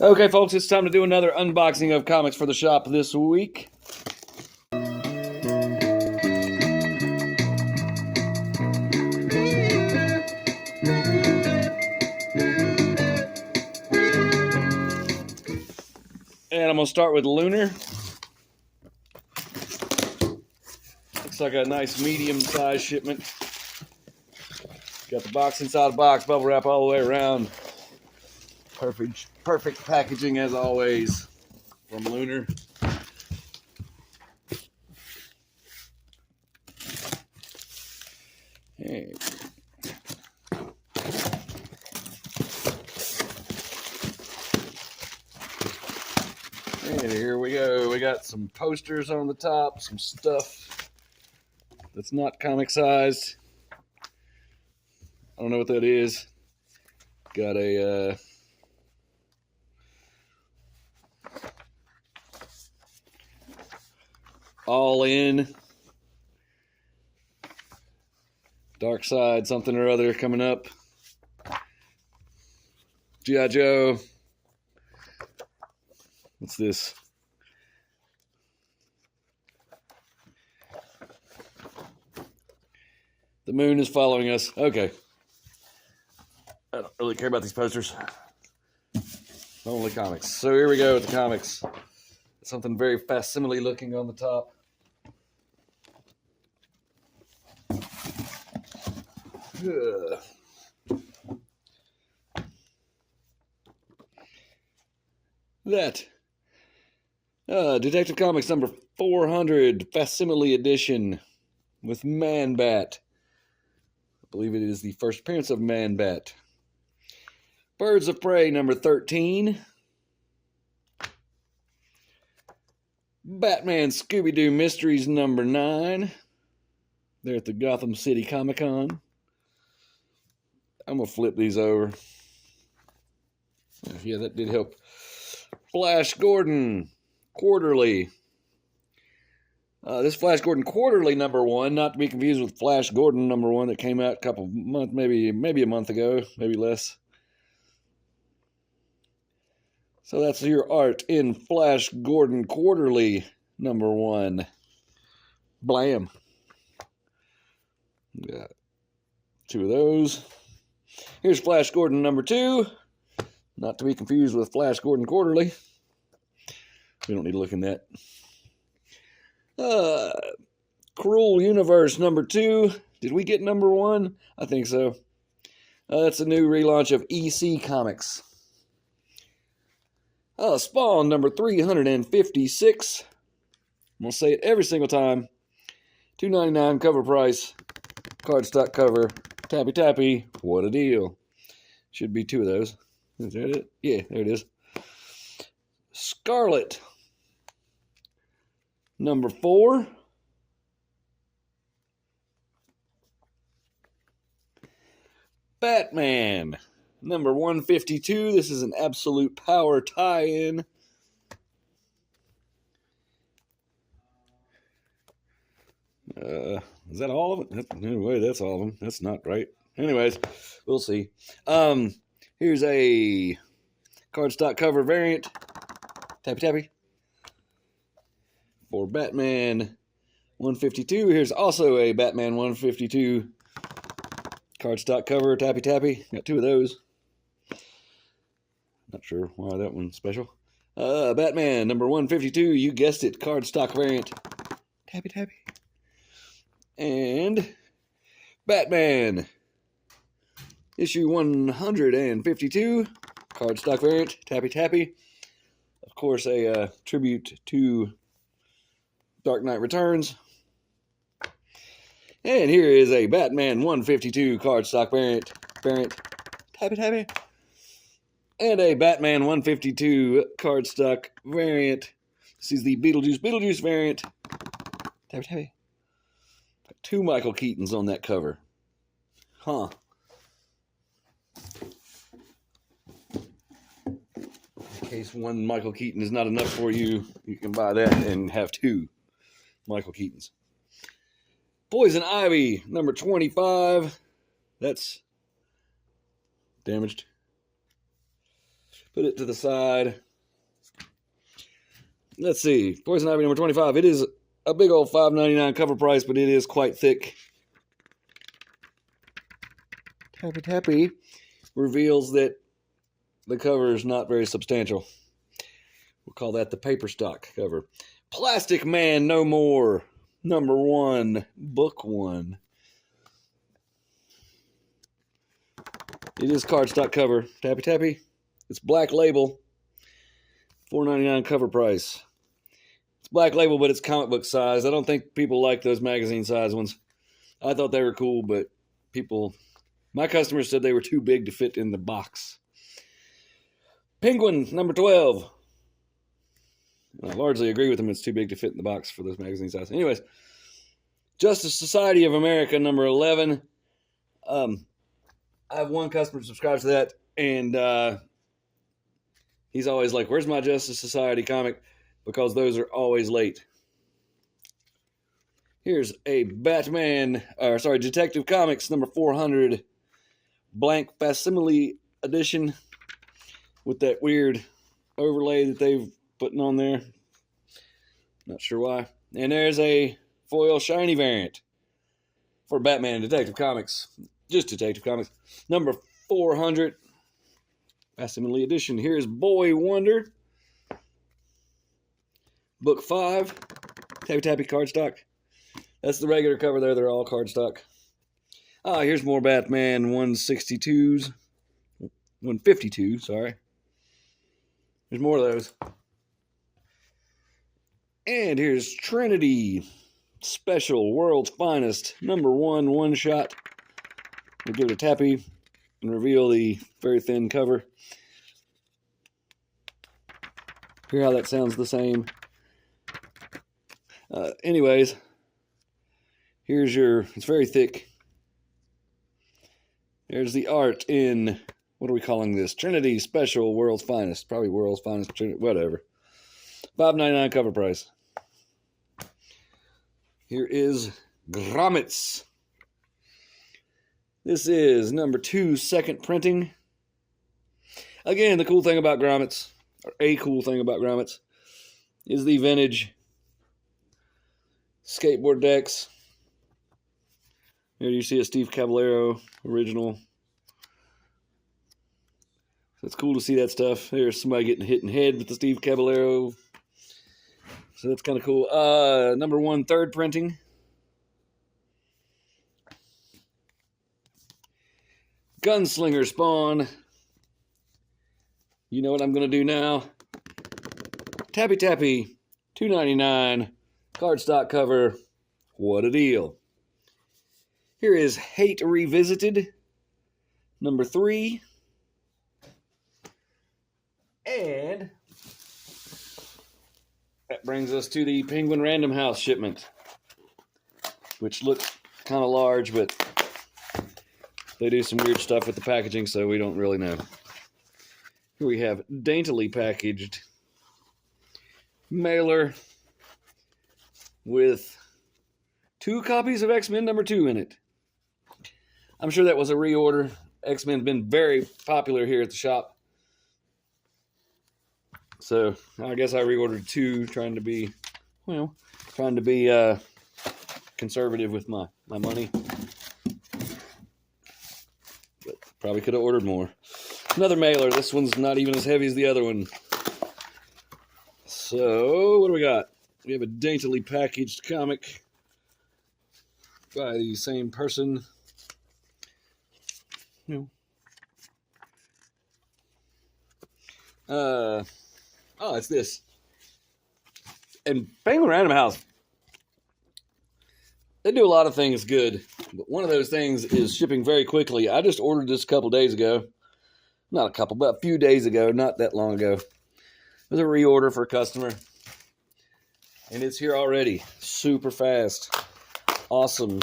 Okay, folks, it's time to do another unboxing of comics for the shop this week. And I'm going to start with Lunar. Looks like a nice medium-sized shipment. Got the box inside the box, bubble wrap all the way around. Perfect packaging as always from Lunar. Hey. And here we go. We got some posters on the top, some stuff that's not comic sized. I don't know what that is. Got a all in Dark Side something or other coming up. G.I. Joe. What's this? The moon is following us. Okay. I don't really care about these posters. Only comics. So here we go with the comics. Something very facsimile looking on the top. That. Detective Comics number 400, facsimile edition with Man-Bat. I believe it is the first appearance of Man-Bat. Birds of Prey number 13. Batman Scooby-Doo Mysteries number 9. They're at the Gotham City Comic-Con. I'm going to flip these over. Yeah, that did help. Flash Gordon Quarterly. This Flash Gordon Quarterly number 1, not to be confused with Flash Gordon number 1 that came out a couple months, maybe a month ago, maybe less. So that's your art in Flash Gordon Quarterly number 1. Blam. Got 2 of those. Here's Flash Gordon number 2. Not to be confused with Flash Gordon Quarterly. We don't need to look in that. Cruel Universe number 2. Did we get number 1? I think so. That's a new relaunch of EC Comics. Spawn number 356. I'm going to say it every single time. $2.99 cover price. Cardstock cover. Tappy tappy. What a deal. Should be 2 of those. Is that it? Yeah, there it is. Scarlet number 4. Batman number 152. This is an Absolute Power tie-in. Is that all of it? Anyway, that's all of them. That's not right. Anyways, we'll see. Here's a cardstock cover variant. Tappy tappy. For Batman 152. Here's also a Batman 152 cardstock cover. Tappy tappy. Got 2 of those. Not sure why that one's special. Batman number 152. You guessed it. Cardstock variant. Tappy tappy. And Batman issue 152. Cardstock variant. Tappy tappy. Of course, a tribute to Dark Knight Returns. And here is a Batman 152 cardstock variant. Tappy tappy. And a Batman 152 cardstock variant. This is the Beetlejuice variant. Tappy tappy. 2 Michael Keatons on that cover. Huh. In case one Michael Keaton is not enough for you, you can buy that and have 2 Michael Keatons. Poison Ivy, number 25. That's damaged. Put it to the side. Let's see. Poison Ivy number 25. It is a big old $5.99 cover price, but it is quite thick. Tappy Tappy reveals that the cover is not very substantial. We'll call that the paper stock cover. Plastic Man No More, number 1, book 1. It is cardstock cover. Tappy Tappy. It's black label. $4.99 cover price. It's black label, but it's comic book size. I don't think people like those magazine size ones. I thought they were cool, but my customers said they were too big to fit in the box. Penguin, number 12. I largely agree with them. It's too big to fit in the box for those magazine size. Anyways, Justice Society of America, number 11. I have one customer who subscribes to that, and he's always like, where's my Justice Society comic? Because those are always late. Here's a Detective Comics, number 400, blank facsimile edition with that weird overlay that they've putting on there. Not sure why. And there's a foil shiny variant for Batman Detective Comics. Just Detective Comics. Number 400. Facsimile edition. Here's Boy Wonder. Book 5. Tappy Tappy cardstock. That's the regular cover there. They're all cardstock. Here's more Batman 162s. 152, sorry. There's more of those. And here's Trinity Special World's Finest, number 1 one-shot. We'll give it a tappy and reveal the very thin cover. Hear how that sounds the same. Anyways, it's very thick. There's the art in, what are we calling this? Trinity Special World's Finest. Probably World's Finest, whatever. $5.99 cover price. Here is Grommets. This is number 2, second printing. Again, the cool thing about Grommets, or a cool thing about Grommets, is the vintage skateboard decks. Here you see a Steve Caballero original. So it's cool to see that stuff. There's somebody getting hit in the head with the Steve Caballero. So that's kind of cool. Number 1, third printing. Gunslinger Spawn. You know what I'm going to do now? Tappy Tappy, $2.99. Cardstock cover. What a deal. Here is Hate Revisited, number 3. And that brings us to the Penguin Random House shipment, which looks kind of large, but they do some weird stuff with the packaging, so we don't really know. Here we have daintily packaged mailer with 2 copies of X-Men number 2 in it. I'm sure that was a reorder. X-Men's been very popular here at the shop. So I guess I reordered 2, trying to be conservative with my money. But probably could have ordered more. Another mailer. This one's not even as heavy as the other one. So what do we got? We have a daintily packaged comic by the same person. It's this. And Penguin Random House, they do a lot of things good, but one of those things is shipping very quickly. I just ordered this a couple days ago. Not a couple, but a few days ago, not that long ago. It was a reorder for a customer. And it's here already. Super fast. Awesome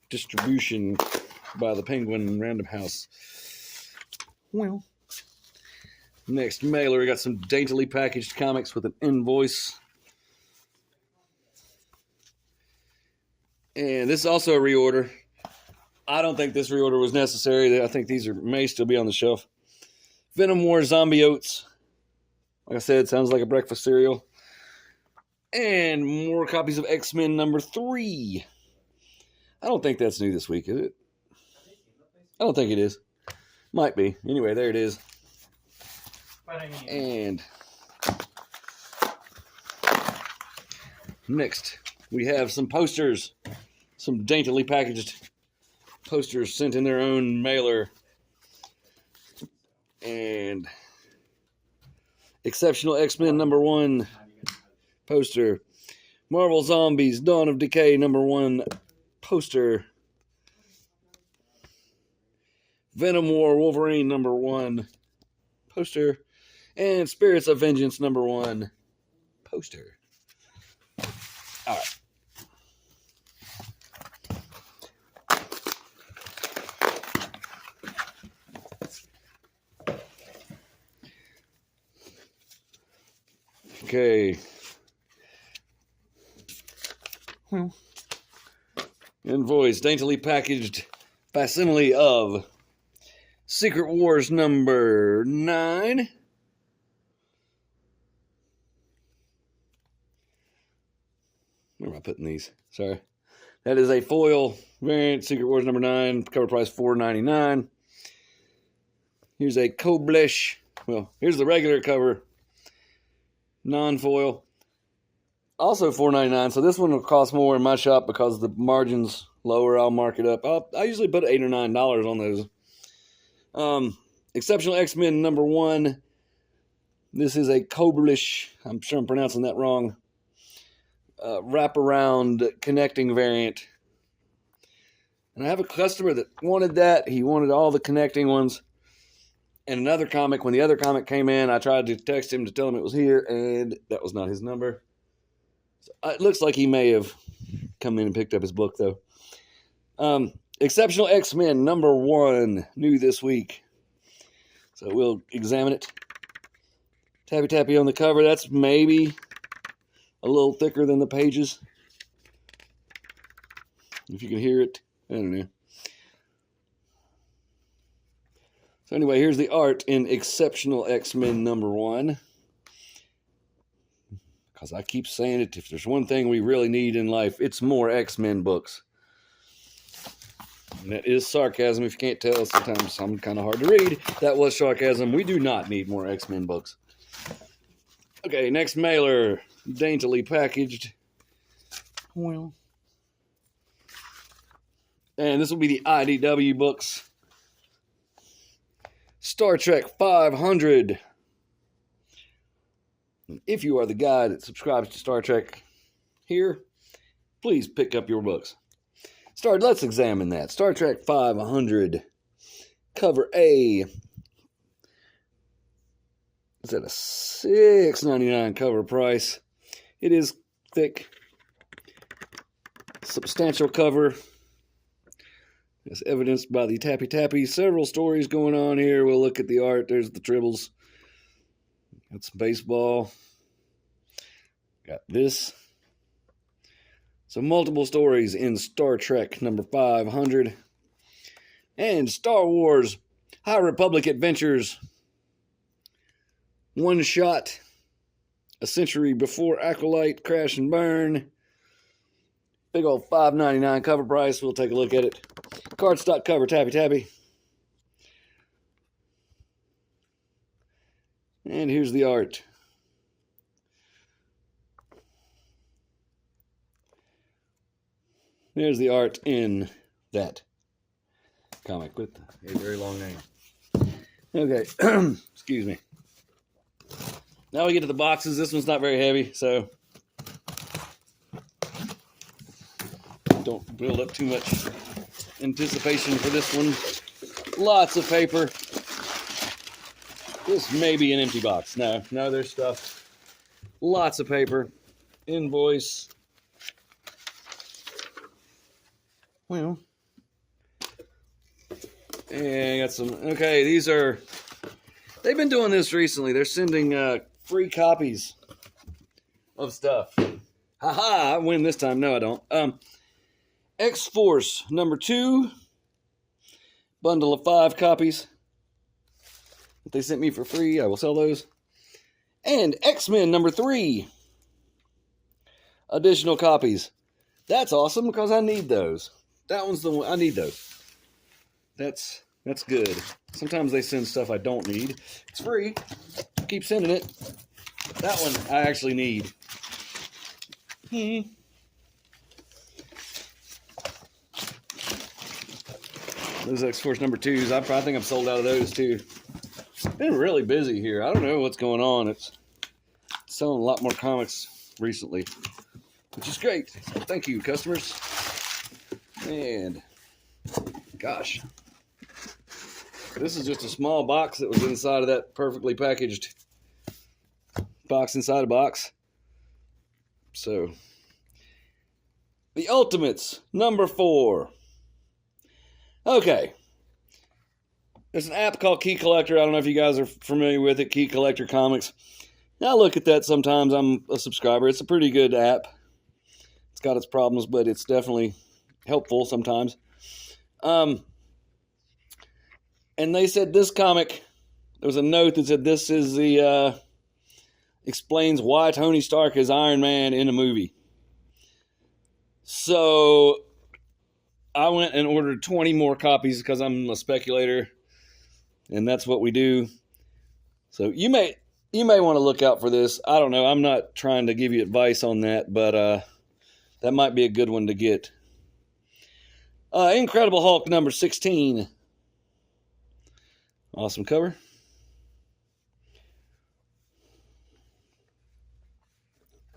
distribution by the Penguin Random House. Well, next mailer, we got some daintily packaged comics with an invoice. And this is also a reorder. I don't think this reorder was necessary. I think these may still be on the shelf. Venom War Zombie Oats. Like I said, sounds like a breakfast cereal. And more copies of X-Men number 3. I don't think that's new this week, is it? I don't think it is. Might be. Anyway, there it is. And next, we have some posters. Some daintily packaged posters sent in their own mailer. And Exceptional X-Men number 1 poster. Marvel Zombies Dawn of Decay number 1 poster. Venom War Wolverine number 1 poster. And Spirits of Vengeance number 1 poster. All right. Okay. Well, invoice, daintily packaged facsimile of Secret Wars number 9. Where am I putting these? Sorry. That is a foil variant, Secret Wars number 9, cover price $4.99. Here's a Koblesh. Well, here's the regular cover. Non-foil. Also $4.99, so this one will cost more in my shop because the margin's lower. I'll mark it up. I usually put $8 or $9 on those. Exceptional X-Men number 1. This is a Koblesh. I'm sure I'm pronouncing that wrong. Wraparound connecting variant. And I have a customer that wanted that. He wanted all the connecting ones. And another comic, when the other comic came in, I tried to text him to tell him it was here, and that was not his number. So it looks like he may have come in and picked up his book, though. Exceptional X-Men number 1, new this week. So we'll examine it. Tappy tappy on the cover. That's maybe a little thicker than the pages. If you can hear it, I don't know. So anyway, here's the art in Exceptional X-Men number 1. Because I keep saying it, if there's one thing we really need in life, it's more X-Men books. And that is sarcasm, if you can't tell. Sometimes I'm kind of hard to read. That was sarcasm. We do not need more X-Men books. Okay, next mailer. Daintily packaged. Well. And this will be the IDW books. Star Trek 500. If you are the guy that subscribes to Star Trek here, please pick up your books. Let's examine that. Star Trek 500. Cover A. Is that a $6.99 cover price? It is thick. Substantial cover. As evidenced by the tappy tappy. Several stories going on here. We'll look at the art. There's the tribbles. Got some baseball. Got this. So multiple stories in Star Trek number 500. And Star Wars High Republic Adventures. One Shot. A Century Before Acolyte, Crash and Burn. Big old $5.99 cover price. We'll take a look at it. Cardstock cover, tappy tappy. And here's the art. There's the art in that comic with a very long name. Okay, excuse me. Now we get to the boxes. This one's not very heavy, so don't build up too much anticipation for this one. Lots of paper. This may be an empty box. No, there's stuff. Lots of paper. Invoice. Well. And I got some. Okay, these are. They've been doing this recently. They're sending free copies of stuff. Haha, I win this time. No, I don't. X-Force number 2. Bundle of 5 copies. that they sent me for free. I will sell those. And X-Men number 3. Additional copies. That's awesome because I need those. That one's the one. I need those. That's good. Sometimes they send stuff I don't need. It's free. Keep sending it. That one I actually need. Those X-Force number 2s. I think I'm sold out of those too. Been really busy here. I don't know what's going on. It's selling a lot more comics recently, which is great. Thank you, customers. And gosh, this is just a small box that was inside of that perfectly packaged box inside a box. So, the Ultimates number 4. Okay. There's an app called Key Collector. I don't know if you guys are familiar with it. Key Collector Comics. I look at that sometimes. I'm a subscriber. It's a pretty good app. It's got its problems, but it's definitely helpful sometimes. And they said this comic, there was a note that said this is the, explains why Tony Stark is Iron Man in a movie. So I went and ordered 20 more copies because I'm a speculator, and that's what we do. So you may want to look out for this. I don't know. I'm not trying to give you advice on that, but that might be a good one to get. Incredible Hulk number 16. Awesome cover.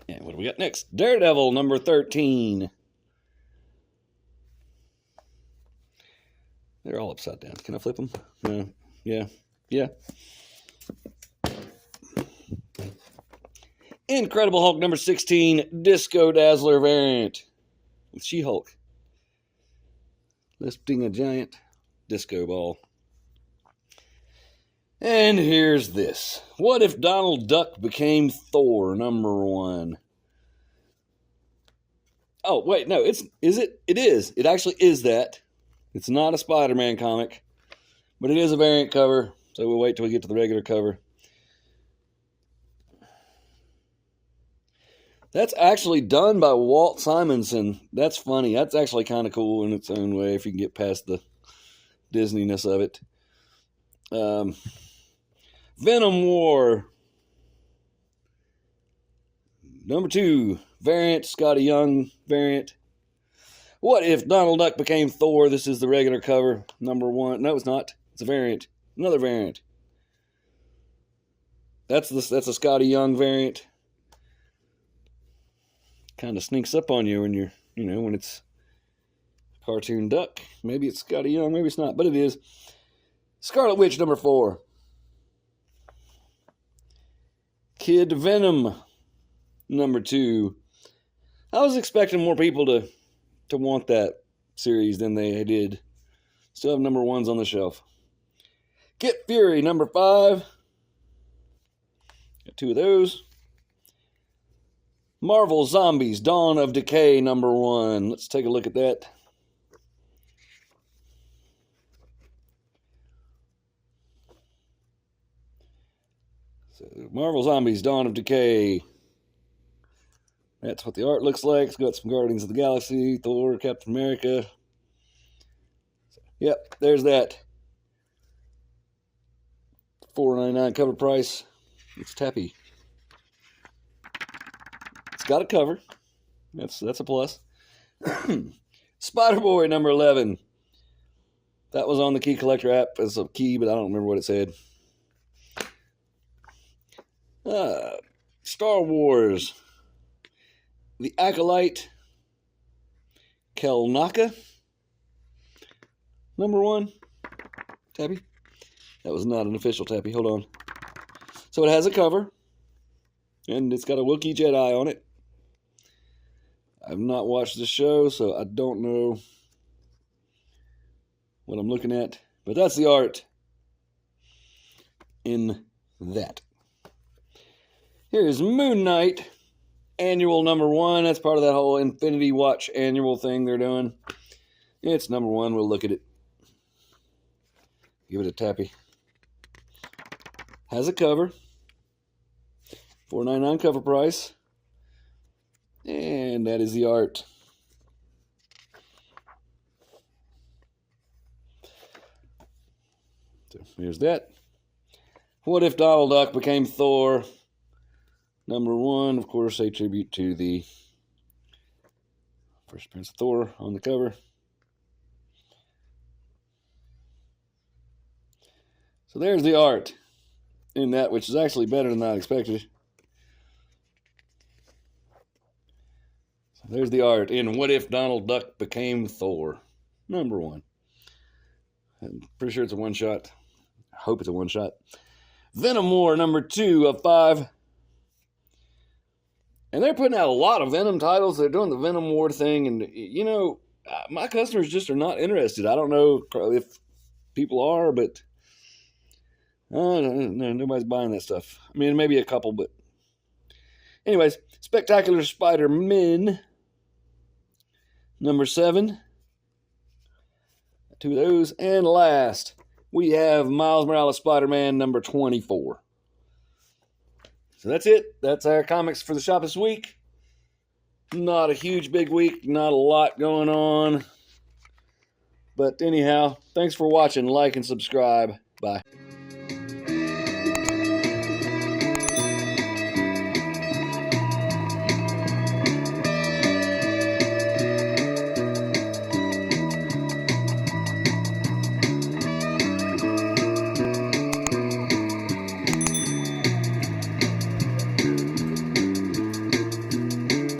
And what do we got next? Daredevil number 13. They're all upside down. Can I flip them? No. Yeah. Incredible Hulk number 16. Disco Dazzler variant. With She-Hulk. Lifting a giant disco ball. And here's this. What if Donald Duck became Thor number 1? Oh, wait, no, is it? It is. It actually is that. It's not a Spider-Man comic, but it is a variant cover, so we'll wait till we get to the regular cover. That's actually done by Walt Simonson. That's funny. That's actually kind of cool in its own way if you can get past the Disney-ness of it. Venom War. Number 2, variant, Scotty Young variant. What if Donald Duck became Thor? This is the regular cover. Number 1. No, it's not. It's a variant. Another variant. That's a Scotty Young variant. Kind of sneaks up on you when you're, when it's cartoon duck. Maybe it's Scotty Young, maybe it's not, but it is. Scarlet Witch number 4. Kid Venom number 2. I was expecting more people to want that series than they did. Still have number 1s on the shelf. Kid Fury number 5. Got 2 of those. Marvel Zombies Dawn of Decay number 1. Let's take a look at that. So, Marvel Zombies Dawn of Decay. That's what the art looks like. It's got some Guardians of the Galaxy, Thor, Captain America. Yep, there's that. $4.99 cover price. It's tappy. It's got a cover. That's a plus. Spider-Boy number 11. That was on the Key Collector app as a key, but I don't remember what it said. Star Wars. The Acolyte. Kelnaka. Number 1. Tappy. That was not an official tappy. Hold on. So it has a cover. And it's got a Wookiee Jedi on it. I've not watched the show, so I don't know what I'm looking at. But that's the art in that. Here's Moon Knight. Annual number 1. That's part of that whole Infinity Watch annual thing they're doing. It's number 1. We'll look at it. Give it a tappy. Has a cover. $4.99 cover price. And that is the art. So here's that. What if Donald Duck became Thor? Number 1, of course, a tribute to the first appearance of Thor on the cover. So there's the art in that, which is actually better than I expected. So there's the art in What If Donald Duck Became Thor? Number 1. I'm pretty sure it's a one-shot. I hope it's a one-shot. Venom War, number 2 of 5. And they're putting out a lot of Venom titles. They're doing the Venom War thing. And, you know, my customers just are not interested. I don't know if people are, but nobody's buying that stuff. I mean, maybe a couple, but anyways, Spectacular Spider-Man, number 7. 2 of those. And last, we have Miles Morales Spider-Man, number 24. So that's it. That's our comics for the shop this week. Not a huge big week. Not a lot going on. But anyhow, thanks for watching. Like and subscribe. Bye.